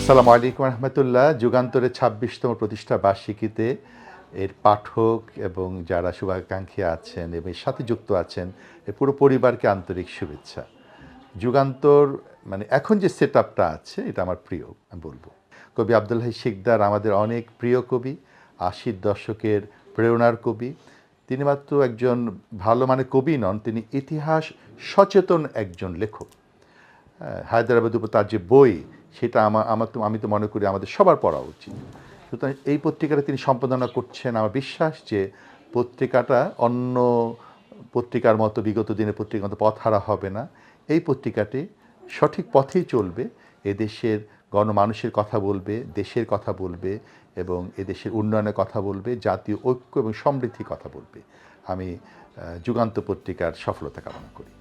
আসসালামু আলাইকুম রহমতুল্লাহ। যুগান্তরের ২৬তম প্রতিষ্ঠা বার্ষিকীতে এর পাঠক এবং যারা শুভাকাঙ্ক্ষী আছেন এবং এর সাথে যুক্ত আছেন এর পুরো পরিবারকে আন্তরিক শুভেচ্ছা। যুগান্তর মানে এখন যে সেট আপটা আছে এটা আমার প্রিয় আমি বলবো। কবি আব্দুল হাই শিকদার আমাদের অনেক প্রিয় কবি, ৮০ দশকের প্রেরণার কবি। তিনি মাত্র একজন ভালো মানে কবি নন, তিনি ইতিহাস সচেতন একজন লেখক। হায়দ্রাবাদ উপর তার যে বই সেটা আমি তো মনে করি আমাদের সবার পড়া উচিত। সুতরাং এই পত্রিকাটা তিনি সম্পাদনা করছেন। আমার বিশ্বাস যে পত্রিকাটা অন্য পত্রিকার মতো বিগত দিনের পত্রিকার মতো পথহারা হবে না। এই পত্রিকাটি সঠিক পথেই চলবে, এদেশের গণমানুষের কথা বলবে, দেশের কথা বলবে এবং এদেশের উন্নয়নের কথা বলবে, জাতীয় ঐক্য এবং সমৃদ্ধির কথা বলবে। আমি যুগান্ত পত্রিকার সফলতা কামনা করি।